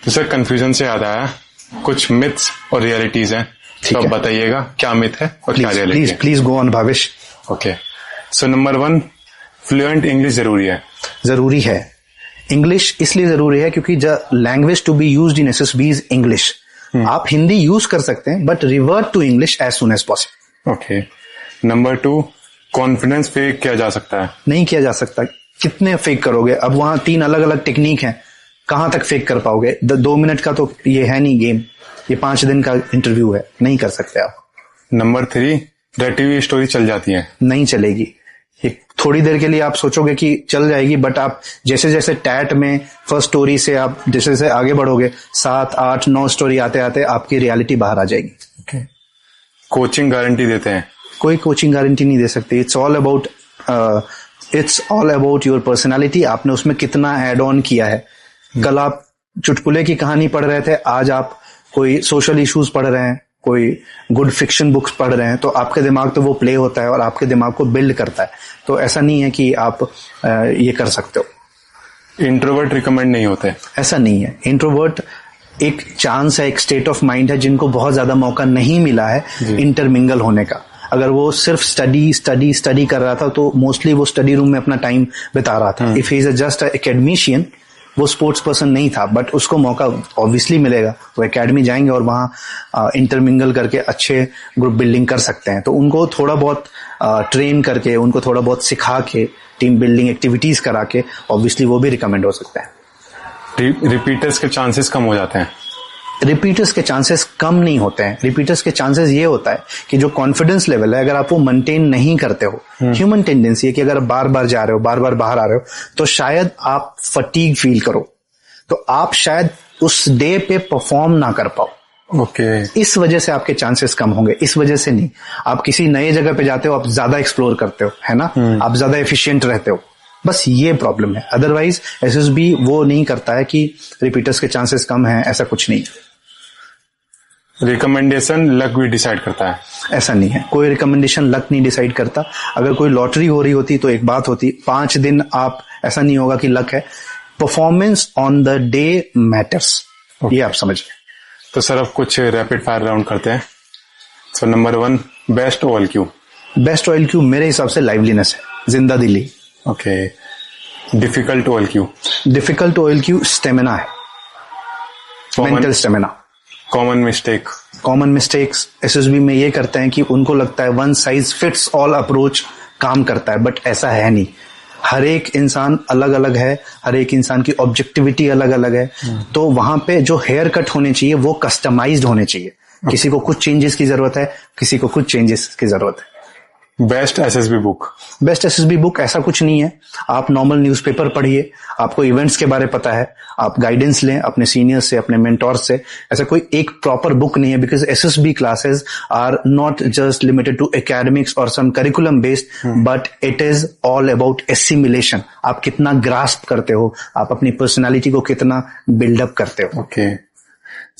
तो sir confusion से याद आया, कुछ मिथ्स और रियलिटीज हैं, तो आप बताइएगा क्या मिथ है और क्या रियलिटी है। Please go on Bhavesh. Okay, so number 1, fluent English जरूरी है। जरूरी है। इंग्लिश इसलिए जरूरी है क्योंकि the language to be used in SSB is English. आप हिंदी यूज कर सकते हैं but revert to English as soon as possible. Okay, number 2, confidence fake किया जा सकता है। नहीं किया जा सकता। कितने फेक करोगे? अब वहां 3 अलग अलग टेक्निक है, कहां तक फेक कर पाओगे? 2 मिनट का तो ये है नहीं गेम, ये 5 दिन का इंटरव्यू है, नहीं कर सकते आप। नंबर 3, रटी हुई स्टोरी चल जाती है। नहीं चलेगी। ये थोड़ी देर के लिए आप सोचोगे कि चल जाएगी, बट आप जैसे जैसे टैट में फर्स्ट स्टोरी से आप जैसे जैसे आगे बढ़ोगे, 7, 8, 9 स्टोरी आते आते आपकी रियलिटी बाहर आ जाएगी। ओके, कोचिंग गारंटी देते हैं? कोई कोचिंग गारंटी नहीं दे सकती। It's all about your personality. आपने उसमें कितना एड ऑन किया है। कल आप चुटकुले की कहानी पढ़ रहे थे, आज आप कोई सोशल इश्यूज पढ़ रहे हैं, कोई गुड फिक्शन बुक्स पढ़ रहे हैं, तो आपके दिमाग तो वो प्ले होता है और आपके दिमाग को बिल्ड करता है। तो ऐसा नहीं है कि आप ये कर सकते हो। इंट्रोवर्ट रिकमेंड नहीं होते? ऐसा नहीं है। इंट्रोवर्ट एक चांस है, एक स्टेट ऑफ माइंड है जिनको बहुत ज्यादा मौका नहीं मिला है इंटरमिंगल होने का। अगर वो सिर्फ स्टडी कर रहा था तो मोस्टली वो स्टडी रूम में अपना टाइम बिता रहा था। If he is just academician, वो स्पोर्ट्स पर्सन नहीं था, बट उसको मौका ऑब्वियसली मिलेगा। वो एकेडमी जाएंगे और वहां इंटरमिंगल करके अच्छे ग्रुप बिल्डिंग कर सकते हैं। तो उनको थोड़ा बहुत ट्रेन करके, उनको थोड़ा बहुत सिखा के, टीम बिल्डिंग एक्टिविटीज करा के ऑब्वियसली वो भी रिकमेंड हो सकता है। रिपीटर्स के चांसेस कम हो जाते हैं? रिपीटर्स के चांसेस कम नहीं होते हैं। रिपीटर्स के चांसेस ये होता है कि जो कॉन्फिडेंस लेवल है, अगर आप वो मेंटेन नहीं करते हो, ह्यूमन टेंडेंसी है कि अगर बार बार जा रहे हो, बार बार बाहर आ रहे हो, तो शायद आप फटीग फील करो, तो आप शायद उस डे पे परफॉर्म ना कर पाओ। ओके, इस वजह से आपके चांसेस कम होंगे, इस वजह से नहीं। आप किसी नए जगह पे जाते हो, आप ज्यादा एक्सप्लोर करते हो, है ना, आप ज्यादा एफिशिएंट रहते हो, बस ये प्रॉब्लम है। अदरवाइज एसएसबी वो नहीं करता है कि रिपीटर्स के चांसेस कम हैं, ऐसा कुछ नहीं। रिकमेंडेशन लक भी डिसाइड करता है? ऐसा नहीं है, कोई रिकमेंडेशन लक नहीं डिसाइड करता। अगर कोई लॉटरी हो रही होती तो एक बात होती, 5 दिन आप, ऐसा नहीं होगा कि लक है। Performance on the day matters, ये आप समझ लें। तो सर अब कुछ रैपिड फायर राउंड करते हैं। So number 1, best OLQ? Best OLQ मेरे हिसाब से लाइवलीनेस है, जिंदा दिली। Okay, difficult OLQ? Difficult OLQ stamina है, mental stamina. Common mistakes SSB में ये करते हैं कि उनको लगता है one size fits all approach काम करता है, बट ऐसा है नहीं। हर एक इंसान अलग अलग है, हर एक इंसान की ऑब्जेक्टिविटी अलग अलग है। तो वहां पे जो हेयर कट होने चाहिए वो कस्टमाइज्ड होने चाहिए। किसी को कुछ चेंजेस की जरूरत है, किसी को कुछ चेंजेस की जरूरत है। Best SSB book? Best SSB book ऐसा कुछ नहीं है। आप नॉर्मल न्यूज़पेपर पढ़िए, आपको इवेंट्स के बारे पता है, आप गाइडेंस लें अपने सीनियर्स से, अपने मेंटोर्स से। ऐसा कोई एक प्रॉपर बुक नहीं है, because SSB classes are not just limited to academics और some curriculum based, but it is all about assimilation. आप कितना ग्रास्प करते हो, आप अपनी पर्सनालिटी को कितना बिल्डअप करते हो। ओके,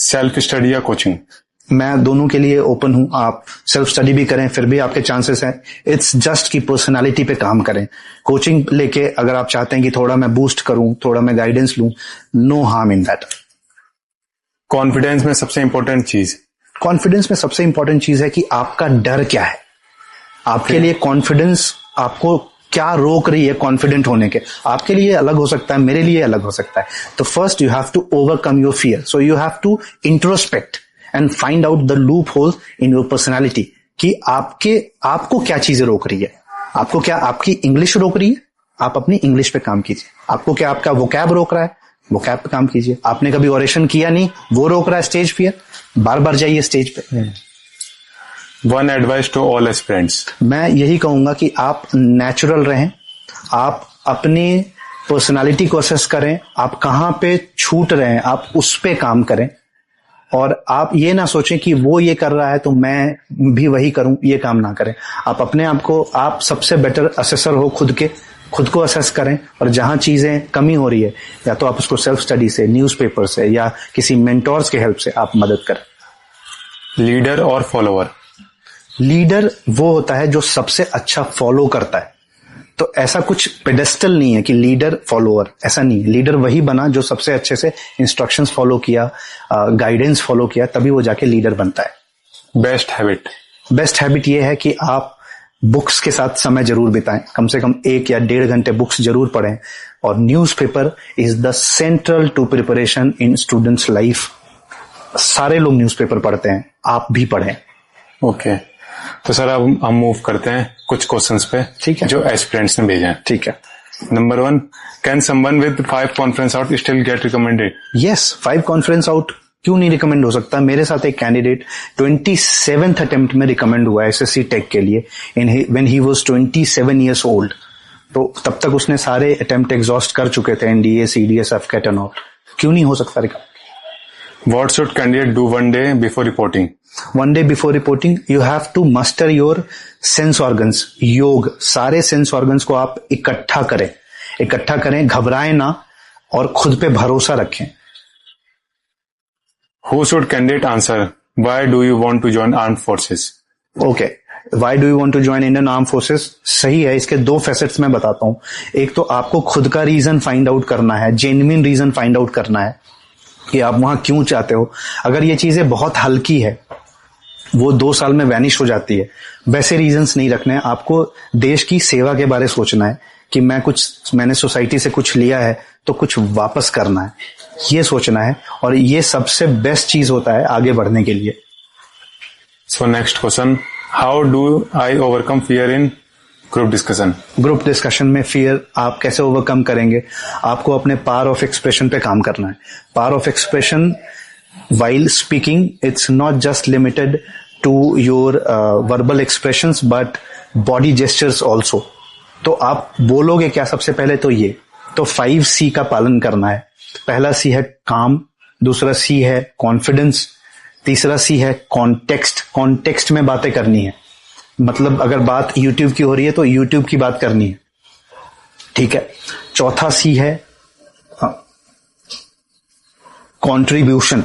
सेल्फ स्टडी या कोचिंग? मैं दोनों के लिए ओपन हूं। आप सेल्फ स्टडी भी करें, फिर भी आपके चांसेस हैं। इट्स जस्ट की पर्सनालिटी पे काम करें। कोचिंग लेके अगर आप चाहते हैं कि थोड़ा मैं बूस्ट करूं, थोड़ा मैं गाइडेंस लूं, no harm in that. Confidence में सबसे इंपॉर्टेंट चीज? कॉन्फिडेंस में सबसे इंपॉर्टेंट चीज है कि आपका डर क्या है। आपके लिए कॉन्फिडेंस, आपको क्या रोक रही है कॉन्फिडेंट होने के। आपके लिए अलग हो सकता है, मेरे लिए अलग हो सकता है। तो first you have to overcome your fear. So you have to introspect and find out the loophole in your personality कि आपको क्या चीजें रोक रही है। आपको क्या आपकी इंग्लिश रोक रही है, आप अपनी इंग्लिश पे काम कीजिए। आपको क्या आपका वोकैब रोक रहा है, वोकैब पे काम कीजिए। आपने कभी ऑरेशन किया नहीं, वो रोक रहा है स्टेज फियर, बार बार जाइए स्टेज पे। One advice to all aspirants? मैं यही कहूंगा कि आप नेचुरल रहें, आप अपनी पर्सनालिटी को असेस करें, आप कहां पे छूट रहे हैं आप उस पे काम करें, और आप ये ना सोचें कि वो ये कर रहा है तो मैं भी वही करूं, ये काम ना करें। आप अपने आप को, आप सबसे बेटर असेसर हो खुद को असेस करें, और जहां चीजें कमी हो रही है या तो आप उसको सेल्फ स्टडी से, न्यूज़पेपर से या किसी मेंटोर्स के हेल्प से आप मदद करें। लीडर और फॉलोअर? लीडर वो होता है जो सबसे अच्छा फॉलो करता है। तो तो ऐसा कुछ पेडेस्टल नहीं है कि लीडर फॉलोअर, ऐसा नहीं। लीडर वही बना जो सबसे अच्छे से इंस्ट्रक्शंस फॉलो किया, गाइडेंस फॉलो किया, तभी वो जाके लीडर बनता है। बेस्ट हैबिट ये है कि आप बुक्स के साथ समय जरूर बिताएं, कम से कम 1 या 1.5 घंटे बुक्स जरूर पढ़ें। और newspaper is the central to preparation in students life. सारे लोग न्यूज़पेपर पढ़ते हैं, आप भी पढ़ें। ओके, तो सर अब हम मूव करते हैं कुछ क्वेश्चंस पे, ठीक है, जो एस्पिरेंट्स ने भेजे हैं। ठीक है। Number 1, can someone with 5 conference out still get recommended? Yes, 5 conference out क्यों नहीं रिकमेंड हो सकता। मेरे साथ एक कैंडिडेट 27th अटेम्प्ट में रिकमेंड हुआ एसएससी टेक के लिए, when he was 27 years old। तो तब तक उसने सारे अटेम्प्ट एग्जॉस्ट कर चुके थे, एनडीए, सीडीएस, एफकेट एंड ऑल। क्यों नहीं हो सकता recommend? What should candidate do one day before reporting? One day before reporting, you have to muster your sense organs. योग, सारे सेंस ऑर्गन्स को आप इकट्ठा करें, घबराएं ना और खुद पे भरोसा रखें। Who should candidate answer? Why do you want to join armed forces? Okay. Why do you want to join Indian Armed Forces? सही है, इसके 2 फैसेट्स मैं बताता हूं। एक तो आपको खुद का रीजन फाइंड आउट करना है, जेन्युइन रीजन फाइंड आउट करना है कि आप वहां क्यों चाहते हो। अगर ये चीजें बहुत हल्की है, वो 2 साल में वैनिश हो जाती है, वैसे रीजंस नहीं रखने हैं। आपको देश की सेवा के बारे सोचना है कि मैंने सोसाइटी से कुछ लिया है तो कुछ वापस करना है, ये सोचना है। और ये सबसे बेस्ट चीज होता है आगे बढ़ने के लिए। So next question, how do I overcome fear in group discussion में फियर आप कैसे ओवरकम करेंगे? आपको अपने पावर ऑफ एक्सप्रेशन पे काम करना है। Power of expression while speaking, it's not just limited to your verbal expressions but body gestures also। तो आप बोलोगे क्या? सबसे पहले तो 5C का पालन करना है। पहला C है काम, दूसरा C है कॉन्फिडेंस, तीसरा C है कॉन्टेक्स्ट। कॉन्टेक्स्ट में बातें करनी है, मतलब अगर बात YouTube की हो रही है तो YouTube की बात करनी है, ठीक है। चौथा C है कंट्रीब्यूशन।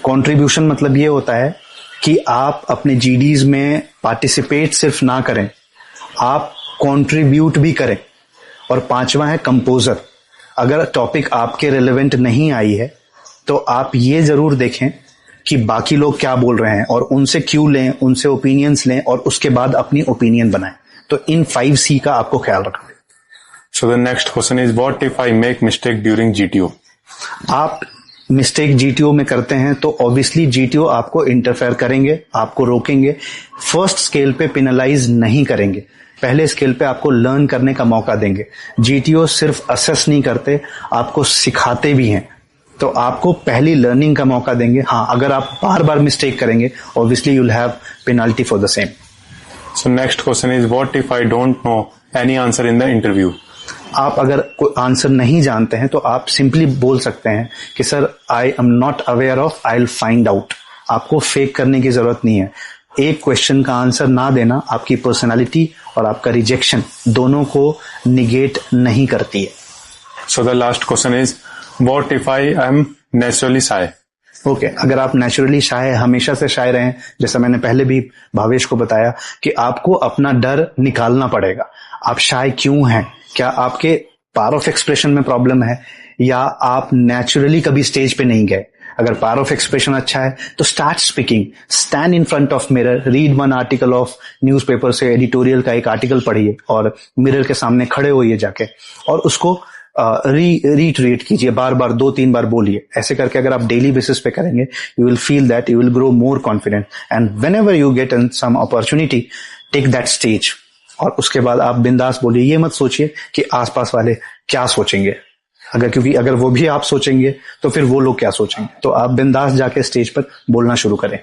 कंट्रीब्यूशन मतलब ये होता है कि आप अपने जीडीज में पार्टिसिपेट सिर्फ ना करें, आप कंट्रीब्यूट भी करें। और पांचवा है कंपोजर। अगर टॉपिक आपके रिलेवेंट नहीं आई है तो आप ये जरूर देखें कि बाकी लोग क्या बोल रहे हैं और उनसे क्यों लें, उनसे ओपिनियंस लें और उसके बाद अपनी ओपिनियन बनाएं। तो इन 5C का आपको ख्याल रखना है। So the next question is what if I make mistake during GTO? आप मिस्टेक जीटीओ में करते हैं तो ऑब्वियसली जीटीओ आपको इंटरफेयर करेंगे, आपको रोकेंगे। फर्स्ट स्केल पे पेनलाइज नहीं करेंगे, पहले स्केल पे आपको लर्न करने का मौका देंगे। जीटीओ सिर्फ असेस नहीं करते, आपको सिखाते भी हैं, तो आपको पहली लर्निंग का मौका देंगे। हाँ, अगर आप बार बार मिस्टेक करेंगे obviously you will have penalty for the same. So next question is what if I don't know any answer in the interview? आप अगर कोई आंसर नहीं जानते हैं तो आप सिंपली बोल सकते हैं कि sir I am not aware of, I will find out. आपको फेक करने की जरूरत नहीं है। एक क्वेश्चन का आंसर ना देना आपकी पर्सनालिटी और आपका रिजेक्शन दोनों को निगेट नहीं करती है। So the last question is what if I am naturally shy? Okay, अगर आप नेचुरली शाय, हमेशा से शाय रहें, जैसा मैंने पहले भी भावेश को बताया कि आपको अपना डर निकालना पड़ेगा। आप शाय क्यों हैं? क्या आपके पावर ऑफ एक्सप्रेशन में प्रॉब्लम है या आप नेचुरली कभी स्टेज पे नहीं गए? अगर पावर ऑफ एक्सप्रेशन अच्छा है तो start speaking, stand in front of mirror, read one article of newspaper से एडिटोरियल का एक आर्टिकल पढ़िए और मिरर के सामने खड़े होइए जाके और उसको रीट्रीट कीजिए, बार बार 2-3 बार बोलिए। ऐसे करके अगर आप डेली बेसिस पे करेंगे you will feel that you will grow more confident and whenever you get in some opportunity take that stage. और उसके बाद आप बिंदास बोलिए, ये मत सोचिए कि आसपास वाले क्या सोचेंगे, क्योंकि अगर वो भी आप सोचेंगे तो फिर वो लोग क्या सोचेंगे। तो आप बिंदास जाके स्टेज पर बोलना शुरू करें।